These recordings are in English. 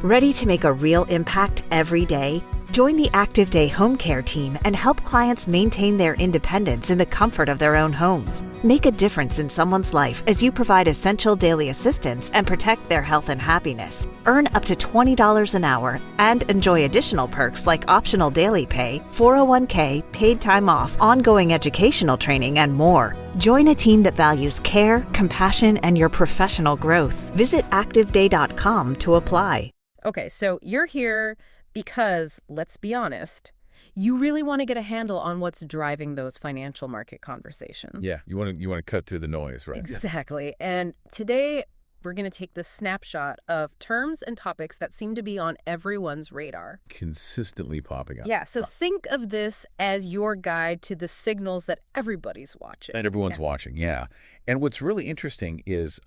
Ready to make a real impact every day? Join the Active Day Home Care team and help clients maintain their independence in the comfort of their own homes. Make a difference in someone's life as you provide essential daily assistance and protect their health and happiness. Earn up to $20 an hour and enjoy additional perks like optional daily pay, 401k, paid time off, ongoing educational training, and more. Join a team that values care, compassion, and your professional growth. Visit activeday.com to apply. Okay, so you're here because, let's be honest, you really want to get a handle on what's driving those financial market conversations. Yeah, you want to cut through the noise, right? Exactly. And today we're going to take this snapshot of terms and topics that seem to be on everyone's radar. Consistently popping up. Yeah, so think of this as your guide to the signals that everybody's watching. And everyone's watching, yeah. And what's really interesting is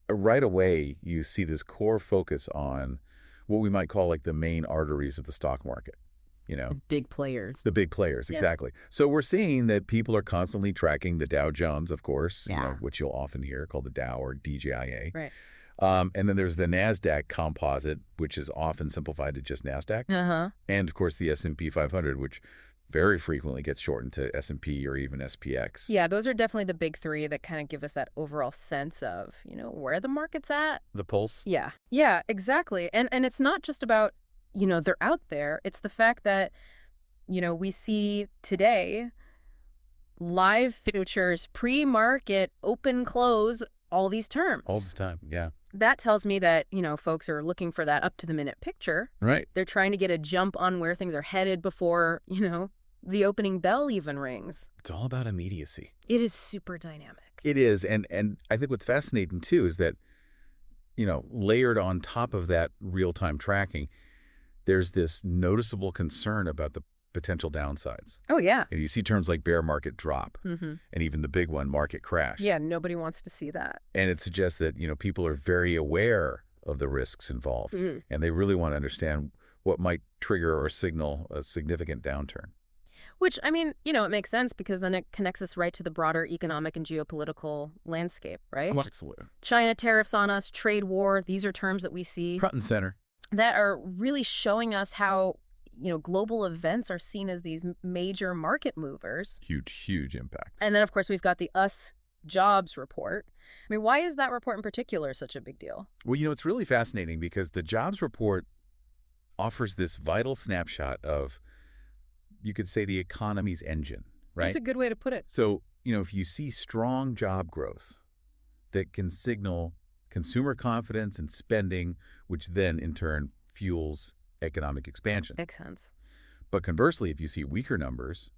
right away you see this core focus on what we might call like the main arteries of the stock market. You know, The big players. The big players, exactly. So we're seeing that people are constantly tracking the Dow Jones, of course, you know, which you'll often hear called the Dow or DJIA. Right. And then there's the Nasdaq composite, which is often simplified to just Nasdaq. And of course the S&P 500, which very frequently gets shortened to S&P or even SPX. Yeah, those are definitely the big three that kind of give us that overall sense of, you know, where the market's at. The pulse? Yeah, exactly. And it's not just about, you know, they're out there. It's the fact that, you know, we see today live futures, pre-market, open, close, all these terms. All the time, yeah. That tells me that, you know, folks are looking for that up-to-the-minute picture. Right. They're trying to get a jump on where things are headed before, you know, the opening bell even rings. It's all about immediacy. It is super dynamic. It is. And I think what's fascinating, too, is that, you know, layered on top of that real-time tracking, there's this noticeable concern about the potential downsides. Oh, yeah. And you see terms like bear market drop and even the big one, market crash. Yeah, nobody wants to see that. And it suggests that, you know, people are very aware of the risks involved and they really want to understand what might trigger or signal a significant downturn. Which, I mean, you know, it makes sense because then it connects us right to the broader economic and geopolitical landscape, right? Absolutely. China tariffs on us, trade war, these are terms that we see Front and center. that are really showing us how, you know, global events are seen as these major market movers. Huge impact. And then, of course, we've got the US jobs report. I mean, why is that report in particular such a big deal? Well, you know, it's really fascinating because the jobs report offers this vital snapshot of, you could say, the economy's engine, right? That's a good way to put it. So, you know, if you see strong job growth that can signal consumer confidence and spending, which then in turn fuels economic expansion. Makes sense. But conversely, if you see weaker numbers,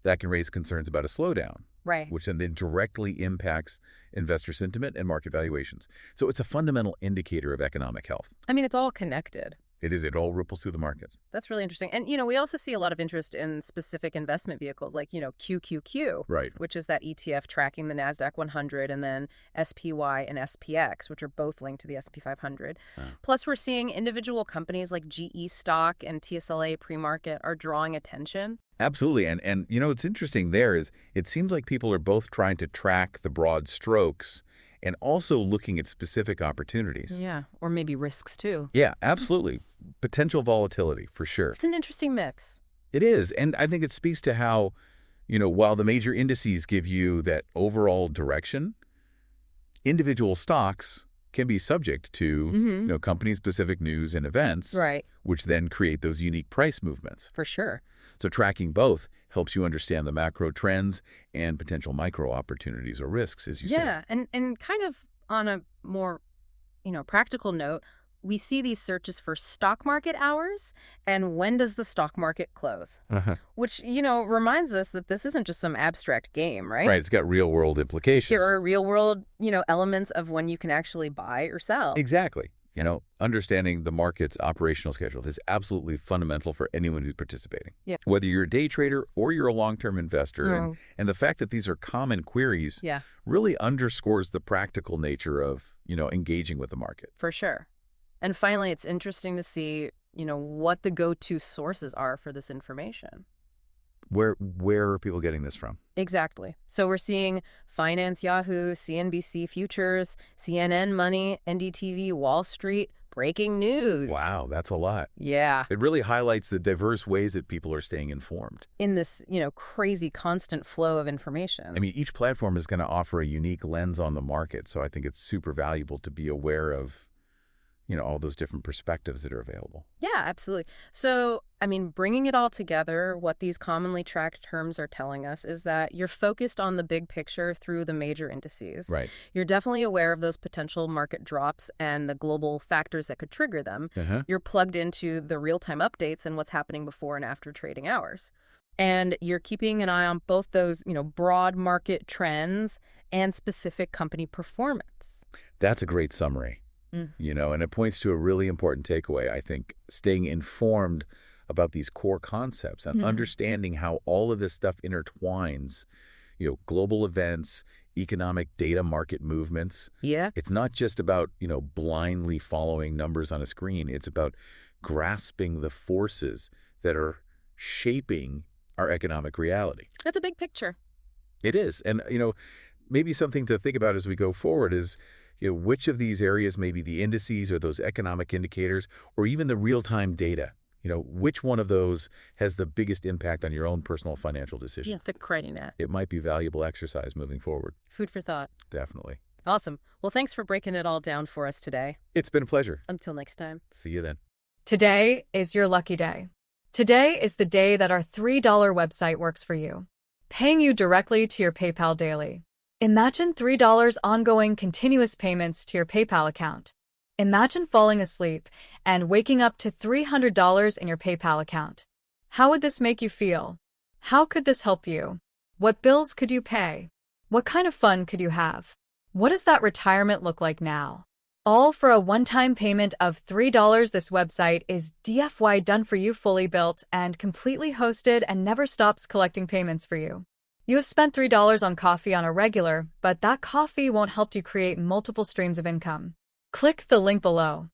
that can raise concerns about a slowdown, Right. which then directly impacts investor sentiment and market valuations. So it's a fundamental indicator of economic health. I mean, it's all connected. It is. It all ripples through the markets. That's really interesting. And, you know, we also see a lot of interest in specific investment vehicles like, you know, QQQ, Right. which is that ETF tracking the Nasdaq 100, and then SPY and SPX, which are both linked to the S&P 500. Plus, we're seeing individual companies like GE stock and TSLA pre-market are drawing attention. Absolutely. And you know, what's interesting there is it seems like people are both trying to track the broad strokes and also looking at specific opportunities. Yeah, or maybe risks too. Yeah, absolutely. Potential volatility, for sure. It's an interesting mix. It is. And I think it speaks to how, you know, while the major indices give you that overall direction, individual stocks can be subject to, you know, company-specific news and events, Right. which then create those unique price movements. For sure. So tracking both helps you understand the macro trends and potential micro opportunities or risks, as you say. Yeah, and kind of on a more, you know, practical note, we see these searches for stock market hours and when does the stock market close, which, you know, reminds us that this isn't just some abstract game, right? Right, it's got real-world implications. Here are real-world, you know, elements of when you can actually buy or sell. Exactly. You know, understanding the market's operational schedule is absolutely fundamental for anyone who's participating. Yeah. Whether you're a day trader or you're a long-term investor. And the fact that these are common queries really underscores the practical nature of, you know, engaging with the market. For sure. And finally, it's interesting to see, you know, what the go-to sources are for this information. Where are people getting this from? Exactly. So we're seeing Finance Yahoo, CNBC Futures, CNN Money, NDTV, Wall Street, breaking news. Wow, that's a lot. Yeah. It really highlights the diverse ways that people are staying informed. In this, crazy constant flow of information. I mean, each platform is going to offer a unique lens on the market, so I think it's super valuable to be aware of, all those different perspectives that are available. Yeah, absolutely. So, bringing it all together, what these commonly tracked terms are telling us is that you're focused on the big picture through the major indices. Right. You're definitely aware of those potential market drops and the global factors that could trigger them. You're plugged into the real-time updates and what's happening before and after trading hours. And you're keeping an eye on both those, broad market trends and specific company performance. That's a great summary. And it points to a really important takeaway. I think staying informed about these core concepts and understanding how all of this stuff intertwines, global events, economic data market movements. Yeah. It's not just about, blindly following numbers on a screen. It's about grasping the forces that are shaping our economic reality. That's a big picture. It is. And, maybe something to think about as we go forward is, which of these areas, maybe the indices or those economic indicators, or even the real-time data, which one of those has the biggest impact on your own personal financial decision? Yeah, thick writing that. It might be valuable exercise moving forward. Food for thought. Definitely. Awesome. Well, thanks for breaking it all down for us today. It's been a pleasure. Until next time. See you then. Today is your lucky day. Today is the day that our $3 website works for you, paying you directly to your PayPal daily. Imagine $3 ongoing continuous payments to your PayPal account. Imagine falling asleep and waking up to $300 in your PayPal account. How would this make you feel? How could this help you? What bills could you pay? What kind of fun could you have? What does that retirement look like now? All for a one-time payment of $3. This website is DFY done for you, fully built and completely hosted, and never stops collecting payments for you. You have spent $3 on coffee on a regular, but that coffee won't help you create multiple streams of income. Click the link below.